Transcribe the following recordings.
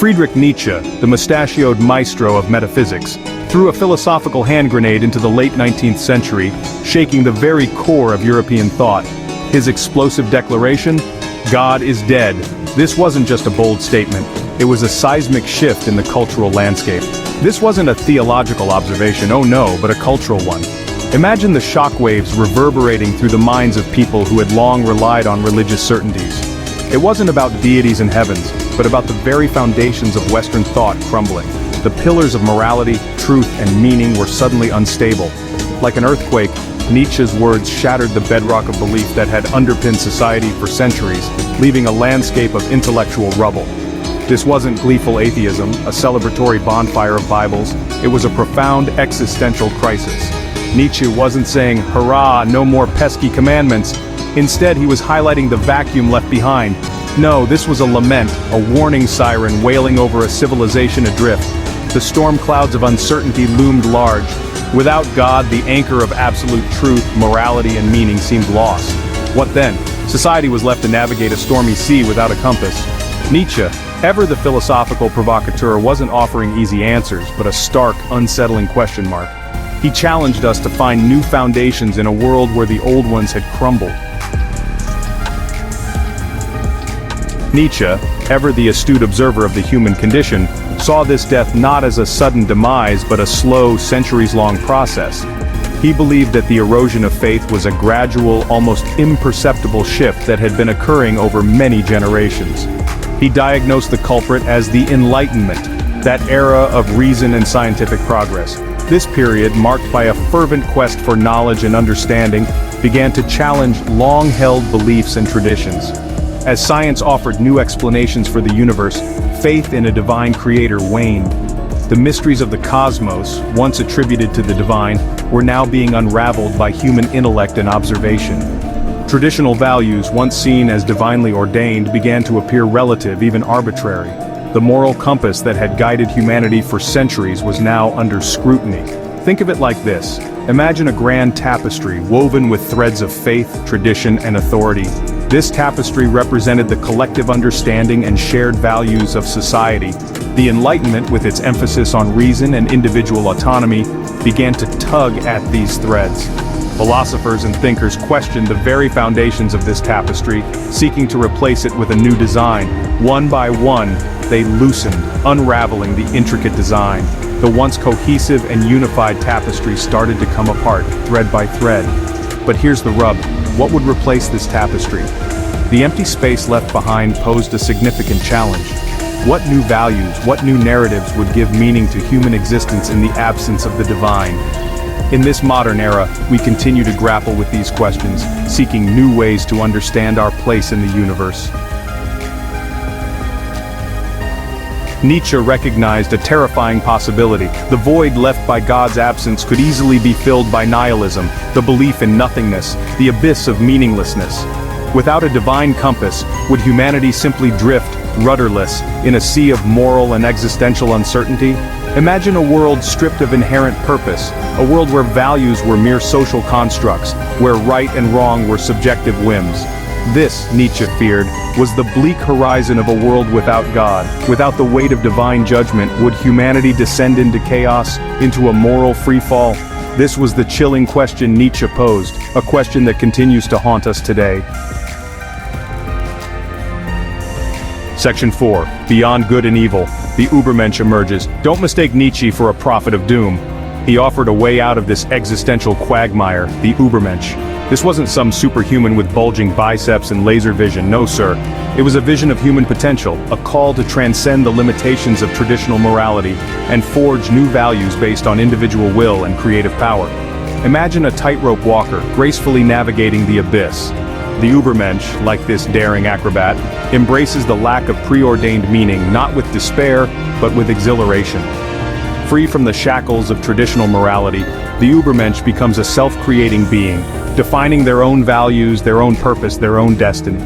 Friedrich Nietzsche, the mustachioed maestro of metaphysics, threw a philosophical hand grenade into the late 19th century, shaking the very core of European thought. His explosive declaration, "God is dead." This wasn't just a bold statement, it was a seismic shift in the cultural landscape. This wasn't a theological observation, oh no, but a cultural one. Imagine the shockwaves reverberating through the minds of people who had long relied on religious certainties. It wasn't about deities and heavens, but about the very foundations of Western thought crumbling. The pillars of morality, truth, and meaning were suddenly unstable. Like an earthquake, Nietzsche's words shattered the bedrock of belief that had underpinned society for centuries, leaving a landscape of intellectual rubble. This wasn't gleeful atheism, a celebratory bonfire of Bibles. It was a profound existential crisis. Nietzsche wasn't saying, "Hurrah, no more pesky commandments." Instead, he was highlighting the vacuum left behind. No, this was a lament, a warning siren wailing over a civilization adrift. The storm clouds of uncertainty loomed large. Without God, the anchor of absolute truth, morality, and meaning seemed lost. What then? Society was left to navigate a stormy sea without a compass. Nietzsche, ever the philosophical provocateur, wasn't offering easy answers, but a stark, unsettling question mark. He challenged us to find new foundations in a world where the old ones had crumbled. Nietzsche, ever the astute observer of the human condition, saw this death not as a sudden demise but a slow, centuries-long process. He believed that the erosion of faith was a gradual, almost imperceptible shift that had been occurring over many generations. He diagnosed the culprit as the Enlightenment, that era of reason and scientific progress. This period, marked by a fervent quest for knowledge and understanding, began to challenge long-held beliefs and traditions. As science offered new explanations for the universe, faith in a divine creator waned. The mysteries of the cosmos, once attributed to the divine, were now being unraveled by human intellect and observation. Traditional values, once seen as divinely ordained, began to appear relative, even arbitrary. The moral compass that had guided humanity for centuries was now under scrutiny. Think of it like this. Imagine a grand tapestry woven with threads of faith, tradition, and authority. This tapestry represented the collective understanding and shared values of society. The Enlightenment, with its emphasis on reason and individual autonomy, began to tug at these threads. Philosophers and thinkers questioned the very foundations of this tapestry, seeking to replace it with a new design. One by one, they loosened, unraveling the intricate design. The once cohesive and unified tapestry started to come apart, thread by thread. But here's the rub. What would replace this tapestry? The empty space left behind posed a significant challenge. What new values, what new narratives would give meaning to human existence in the absence of the divine? In this modern era, we continue to grapple with these questions, seeking new ways to understand our place in the universe. Nietzsche recognized a terrifying possibility. The void left by God's absence could easily be filled by nihilism, the belief in nothingness, the abyss of meaninglessness. Without a divine compass, would humanity simply drift, rudderless, in a sea of moral and existential uncertainty? Imagine a world stripped of inherent purpose, a world where values were mere social constructs, where right and wrong were subjective whims. This, Nietzsche feared, was the bleak horizon of a world without God. Without the weight of divine judgment, would humanity descend into chaos, into a moral freefall? This was the chilling question Nietzsche posed, a question that continues to haunt us today. Section 4. Beyond Good and Evil. The Übermensch Emerges. Don't mistake Nietzsche for a prophet of doom. He offered a way out of this existential quagmire, the Übermensch. This wasn't some superhuman with bulging biceps and laser vision, no sir. It was a vision of human potential, a call to transcend the limitations of traditional morality and forge new values based on individual will and creative power. Imagine a tightrope walker gracefully navigating the abyss. The Übermensch, like this daring acrobat, embraces the lack of preordained meaning not with despair, but with exhilaration. Free from the shackles of traditional morality, the Übermensch becomes a self-creating being, defining their own values, their own purpose, their own destiny.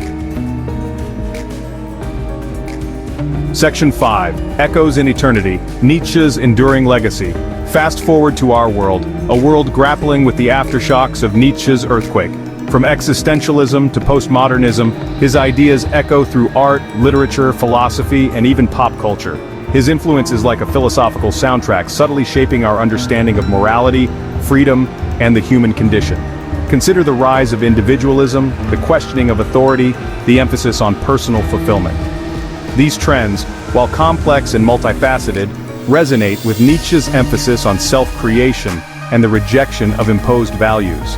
Section 5. Echoes in Eternity. Nietzsche's Enduring Legacy. Fast forward to our world, a world grappling with the aftershocks of Nietzsche's earthquake. From existentialism to postmodernism, his ideas echo through art, literature, philosophy, and even pop culture. His influence is like a philosophical soundtrack, subtly shaping our understanding of morality, freedom, and the human condition. Consider the rise of individualism, the questioning of authority, the emphasis on personal fulfillment. These trends, while complex and multifaceted, resonate with Nietzsche's emphasis on self-creation and the rejection of imposed values.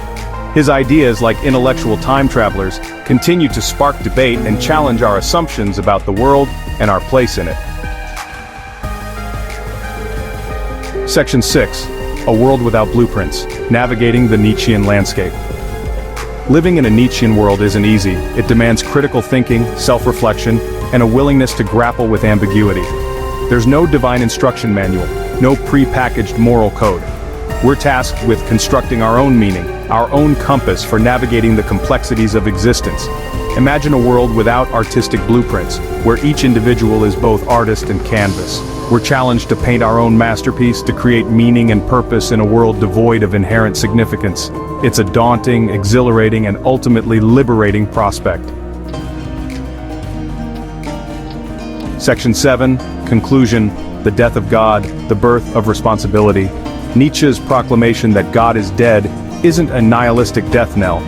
His ideas, like intellectual time travelers, continue to spark debate and challenge our assumptions about the world and our place in it. Section 6. A World Without Blueprints, Navigating the Nietzschean Landscape. Living in a Nietzschean world isn't easy. It demands critical thinking, self-reflection, and a willingness to grapple with ambiguity. There's no divine instruction manual, no pre-packaged moral code. We're tasked with constructing our own meaning, our own compass for navigating the complexities of existence. Imagine a world without artistic blueprints, where each individual is both artist and canvas. We're challenged to paint our own masterpiece, to create meaning and purpose in a world devoid of inherent significance. It's a daunting, exhilarating, and ultimately liberating prospect. Section 7. Conclusion. The death of God, the birth of responsibility. Nietzsche's proclamation that God is dead isn't a nihilistic death knell,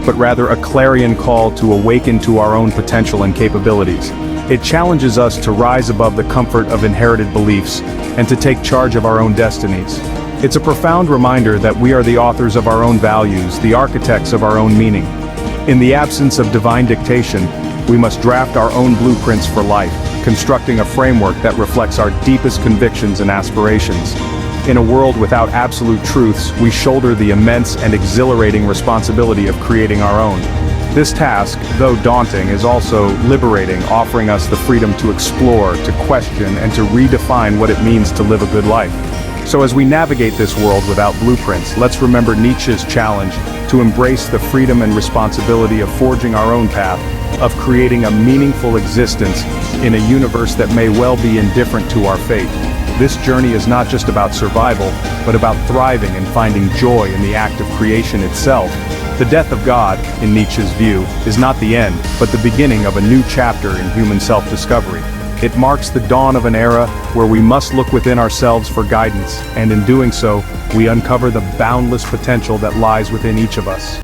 but rather a clarion call to awaken to our own potential and capabilities. It challenges us to rise above the comfort of inherited beliefs and to take charge of our own destinies. It's a profound reminder that we are the authors of our own values, the architects of our own meaning. In the absence of divine dictation, we must draft our own blueprints for life, constructing a framework that reflects our deepest convictions and aspirations. In a world without absolute truths, we shoulder the immense and exhilarating responsibility of creating our own. This task, though daunting, is also liberating, offering us the freedom to explore, to question, and to redefine what it means to live a good life. So as we navigate this world without blueprints, let's remember Nietzsche's challenge to embrace the freedom and responsibility of forging our own path, of creating a meaningful existence in a universe that may well be indifferent to our fate. This journey is not just about survival, but about thriving and finding joy in the act of creation itself. The death of God, in Nietzsche's view, is not the end, but the beginning of a new chapter in human self-discovery. It marks the dawn of an era where we must look within ourselves for guidance, and in doing so, we uncover the boundless potential that lies within each of us.